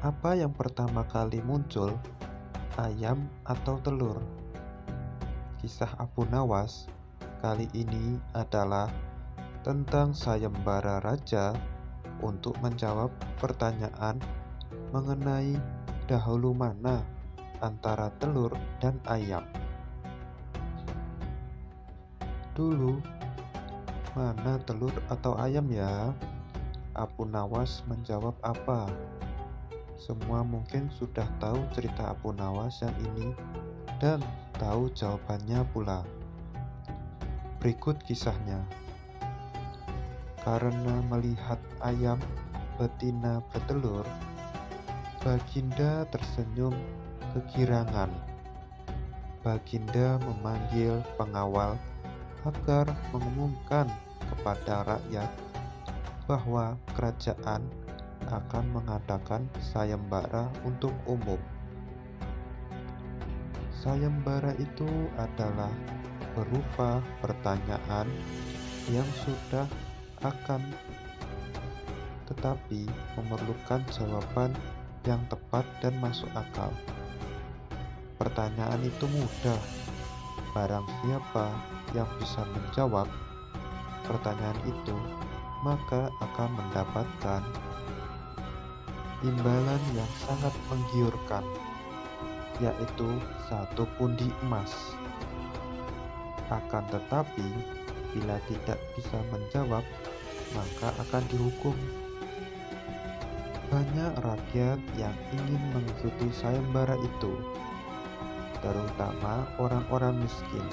Apa yang pertama kali muncul, ayam atau telur? Kisah Abu Nawas kali ini adalah tentang sayembara raja untuk menjawab pertanyaan mengenai dahulu mana antara telur dan ayam. Dulu, mana telur atau ayam ya? Abu Nawas menjawab apa? Semua mungkin sudah tahu cerita Abu Nawas yang ini dan tahu jawabannya pula. Berikut kisahnya. Karena melihat ayam betina bertelur, Baginda tersenyum kegirangan. Baginda memanggil pengawal agar mengumumkan kepada rakyat bahwa kerajaan akan mengadakan sayembara untuk umum. Sayembara itu adalah berupa pertanyaan yang sudah akan tetapi memerlukan jawaban yang tepat dan masuk akal. Pertanyaan itu mudah. Barang siapa yang bisa menjawab pertanyaan itu, maka akan mendapatkan imbalan yang sangat menggiurkan, yaitu 1 pundi emas. Akan tetapi, bila tidak bisa menjawab, maka akan dihukum. Banyak rakyat yang ingin mengikuti sayembara itu, terutama orang-orang miskin.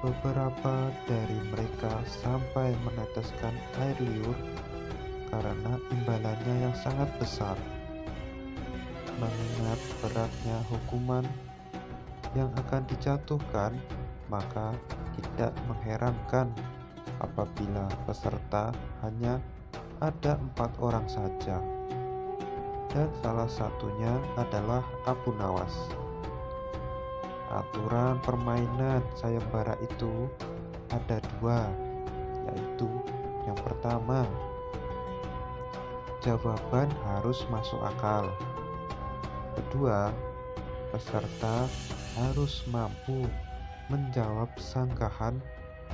Beberapa dari mereka sampai meneteskan air liur karena imbalannya yang sangat besar. Mengingat beratnya hukuman yang akan dijatuhkan, maka tidak mengherankan apabila peserta hanya ada 4 orang saja, dan salah satunya adalah Abu Nawas. Aturan permainan sayembara itu ada 2, yaitu yang pertama, jawaban harus masuk akal. Kedua, peserta harus mampu menjawab sanggahan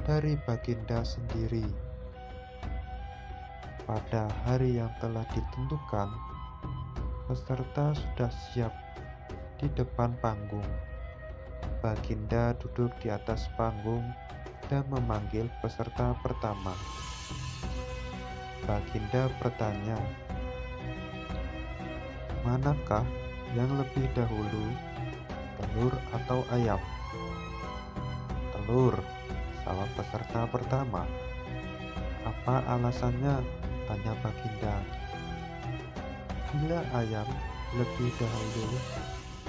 dari Baginda sendiri. Pada hari yang telah ditentukan, peserta sudah siap di depan panggung. Baginda duduk di atas panggung dan memanggil peserta pertama. Baginda bertanya, manakah yang lebih dahulu, telur atau ayam? Telur, jawab peserta pertama. Apa alasannya? Tanya Baginda. Bila ayam lebih dahulu,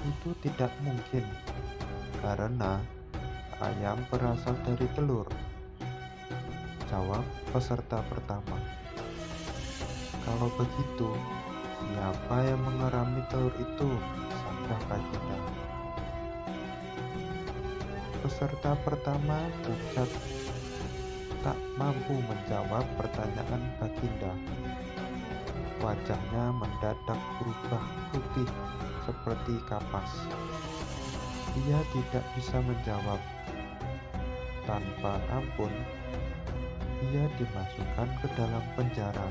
itu tidak mungkin, karena ayam berasal dari telur, jawab peserta pertama. Kalau begitu, siapa yang mengerami telur itu? Sangka Baginda. Peserta pertama pucat, tak mampu menjawab pertanyaan Baginda. Wajahnya mendadak berubah putih seperti kapas. Dia tidak bisa menjawab. Tanpa ampun, ia dimasukkan ke dalam penjara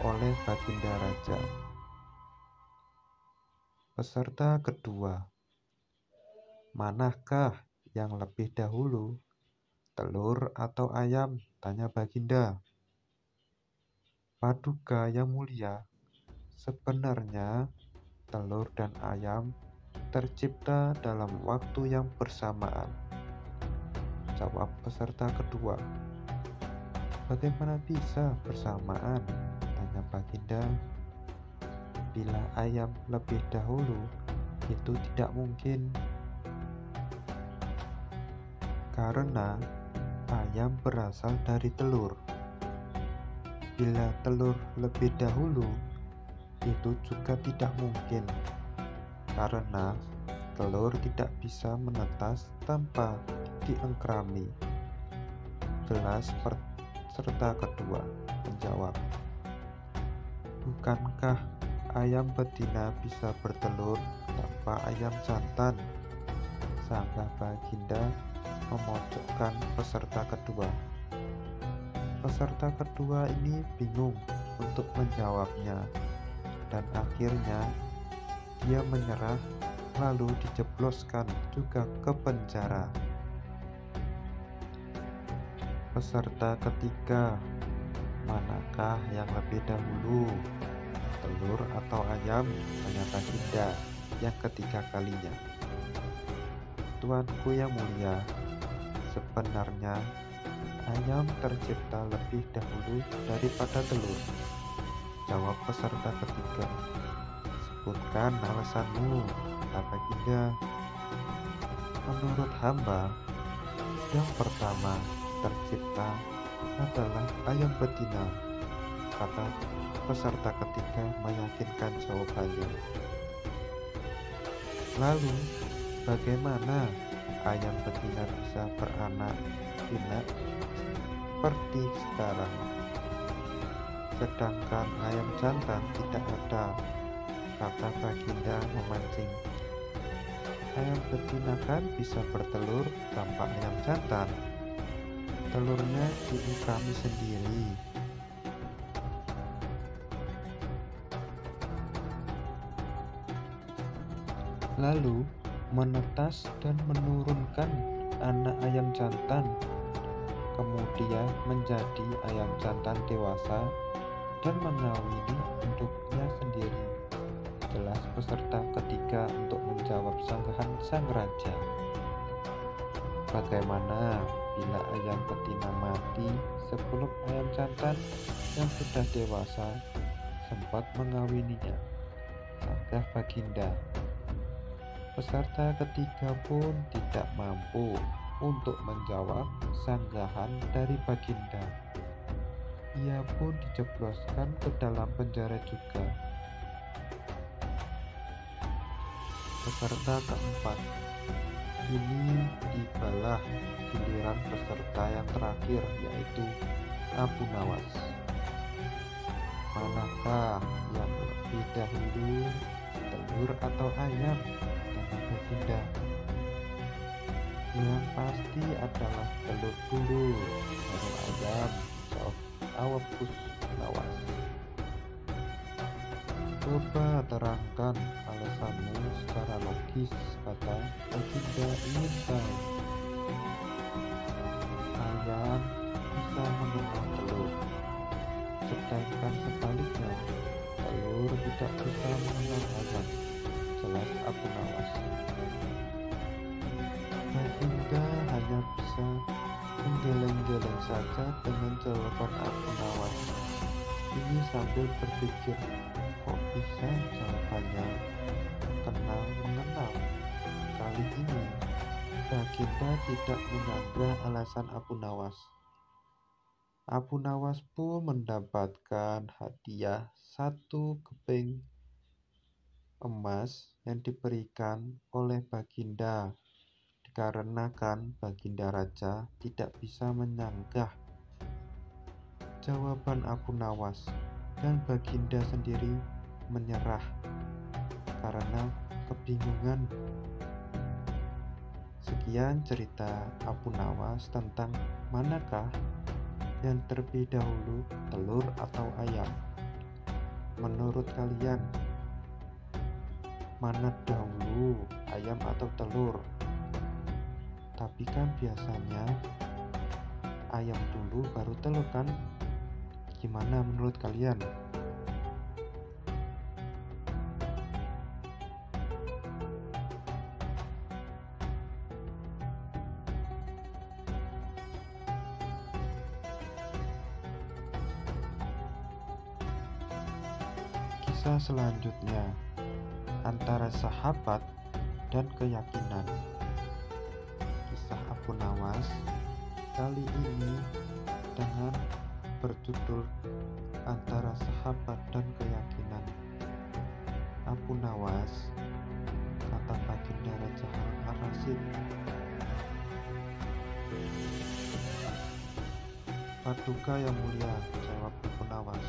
oleh Baginda Raja. Peserta kedua, manakah yang lebih dahulu, telur atau ayam? Tanya Baginda. Paduka yang mulia, sebenarnya telur dan ayam tercipta dalam waktu yang bersamaan, jawab peserta kedua. Bagaimana bisa bersamaan? Tanya Baginda. Bila ayam lebih dahulu, itu tidak mungkin, karena ayam berasal dari telur. Bila telur lebih dahulu, itu juga tidak mungkin, karena telur tidak bisa menetas tanpa diengkrami. Jelas peserta kedua menjawab. Bukankah Ayam betina bisa bertelur tanpa ayam jantan. Sangka Baginda memojokkan peserta kedua. Peserta kedua ini bingung untuk menjawabnya, dan akhirnya dia menyerah lalu dijebloskan juga ke penjara. Peserta ketiga, manakah yang lebih dahulu, telur atau ayam? Tanya Baginda yang ketiga kalinya. Tuanku yang mulia, sebenarnya ayam tercipta lebih dahulu daripada telur, jawab peserta ketiga. Sebutkan alasanmu, kata Baginda. Menurut hamba, yang pertama tercipta adalah ayam betina, kata peserta ketiga meyakinkan jawabannya. Lalu, bagaimana ayam betina bisa beranak pinak seperti sekarang, sedangkan ayam jantan tidak ada, kata Baginda memancing. Ayam betina kan bisa bertelur tanpa ayam jantan. Telurnya ibu kami sendiri. Lalu menetas dan menurunkan anak ayam jantan, kemudian menjadi ayam jantan dewasa dan mengawini induknya sendiri. Jelas peserta ketiga untuk menjawab sanggahan sang raja. Bagaimana bila ayam betina mati sebelum ayam jantan yang sudah dewasa sempat mengawininya? Sanggah Baginda. Peserta ketiga pun tidak mampu untuk menjawab sanggahan dari Baginda. Ia pun dijebloskan ke dalam penjara juga. Peserta keempat. Kini tibalah giliran peserta yang terakhir, yaitu Abu Nawas. Manakah yang lebih dahulu, telur atau ayam? Tanya Baginda. Yang pasti adalah telur dulu, baru ayam, jawab Abu Nawas. Coba terangkan alasanmu secara logis, kata Baginda ingin tahu. Ayam bisa mengenal telur, sedangkan sebaliknya telur tidak bisa mengenal ayam, jelas Abu Nawas. Baginda hanya bisa menggeleng-geleng saja dengan jawaban Abu Nawas. Ini sambil berpikir, kok bisa jawabannya kenal mengenal? Kali ini Baginda tidak menyanggah alasan Abu Nawas. Abu Nawas pun mendapatkan hadiah 1 keping emas yang diberikan oleh Baginda, dikarenakan Baginda Raja tidak bisa menyanggah jawaban Abu Nawas, dan Baginda sendiri menyerah karena kebingungan. Sekian cerita Abu Nawas tentang manakah yang terlebih dahulu, telur atau ayam. Menurut kalian, mana dahulu, ayam atau telur? Tapi kan biasanya ayam dulu baru telur kan? Gimana menurut kalian? Kisah selanjutnya, antara sahabat dan keyakinan. Kisah Abu Nawas kali ini dengan berjudul Antara Sahabat dan Keyakinan. Abu Nawas, kata Baginda Raja Harun ar-Rasyid. Paduka yang mulia, jawab Abu Nawas.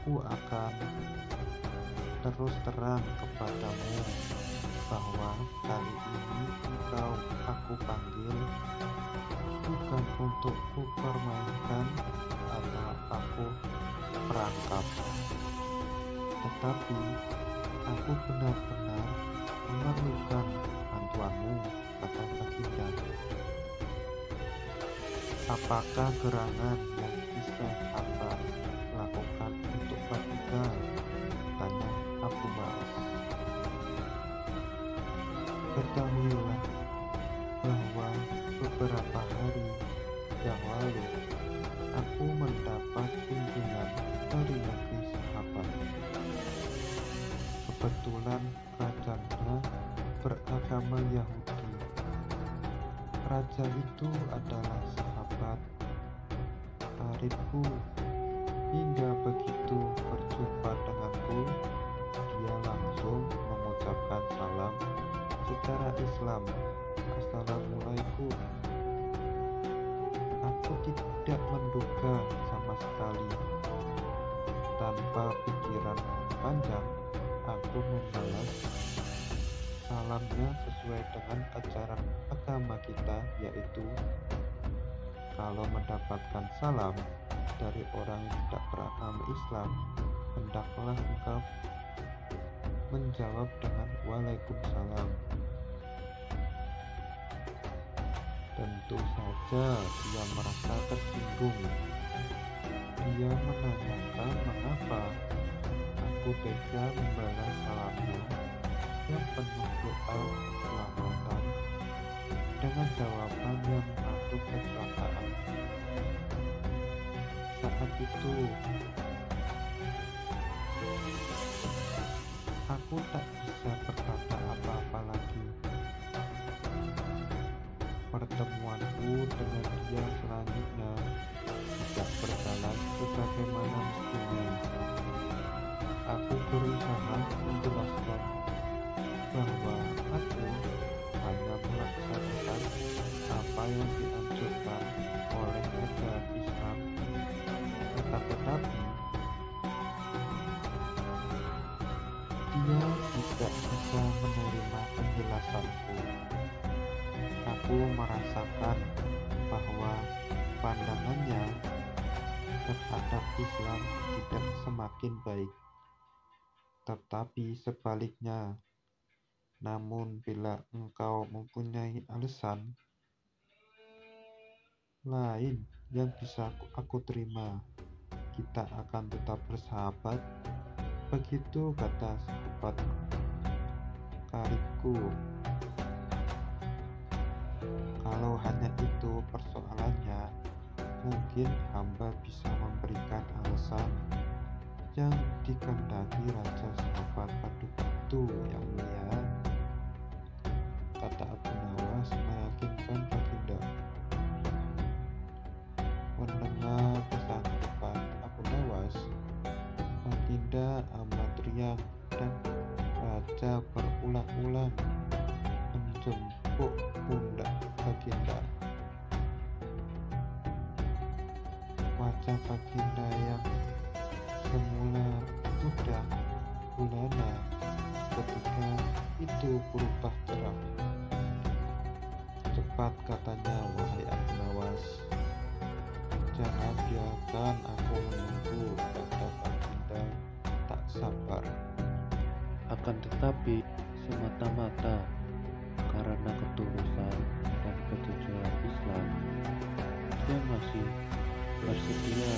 aku akan terus terang kepadamu bahwa kali ini aku panggil bukan untuk kupermainkan atau aku perangkap, tetapi aku benar-benar memerlukan bantuanmu, kata Baginda. Apakah gerangan yang bisa hamba lakukan untuk Baginda? Tanya Abu Nawas. Ketahuilah bahwa beberapa hari yang lalu aku mendapat kunjungan dari negeri sahabat. Kebetulan rajanya beragama Yahudi. Raja itu adalah sahabat karibku. Hingga begitu berjumpa denganku, dia langsung mengucapkan salam secara Islam. Assalamualaikum. Aku tidak menduga sama sekali. Tanpa pikiran panjang, aku membalas salamnya sesuai dengan ajaran agama kita, yaitu kalau mendapatkan salam dari orang yang tidak beragama Islam, hendaklah engkau menjawab dengan Waalaikumsalam. Tentu saja dia merasa tersinggung. Dia menanyakan mengapa aku tega membalas salamnya yang penuh doa keselamatan dengan jawaban yang mengandung kecelakaan. Saat itu aku tak bisa berkata apa-apa lagi. Pertemuanku dengan dia selanjutnya tidak berjalan sebagaimana mestinya. Aku berusaha menjelaskan bahwa aku hanya melaksanakan apa yang dianjurkan oleh ajaran Islam, tetapi dia tidak bisa menerima penjelasanku. Aku merasakan bahwa pandangannya terhadap Islam tidak semakin baik, tetapi sebaliknya. Namun bila engkau mempunyai alasan lain yang bisa aku terima, kita akan tetap bersahabat. Begitu kata sahabat karibku. Kalau hanya itu persoalannya, mungkin hamba bisa memberikan alasan yang dikehendaki Raja Sahabat Paduka itu, yang mulia, kata Abu Nawas meyakinkan Baginda. Mendengar kesanggupan Abu Nawas, Baginda amat riang dan Raja berulang-ulang menjemput pundak Baginda. Wajah Baginda yang semula sudah gulana ketika itu berubah cerah. Cepat, katanya, wahai Abu Nawas. Jangan biarkan aku menunggu, kata Baginda tak sabar. Akan tetapi semata-mata karena ketulusan dan kejujuran Islam, dia masih bersedia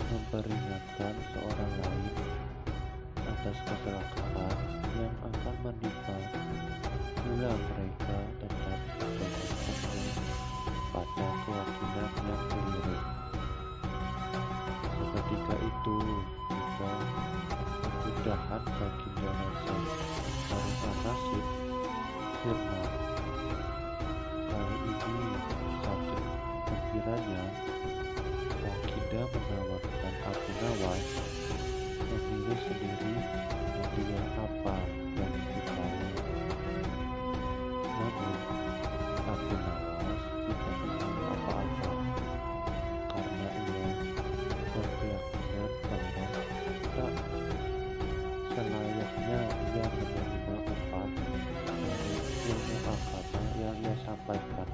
memperingatkan seorang lain atas kecelakaan yang akan menimpa bila mereka tetap berpegang teguh pada keyakinan yang keliru. Seketika itu juga kemudahan Baginda Raja Harun Rasyid sirna. Kali ini saking gembiranya, Baginda menawarkan Abu Nawas memilih sendiri hadiah apa yang disukai. Namun Abu Nawas tidak memilih apa-apa karena ia berkeyakinan bahwa Baiklah.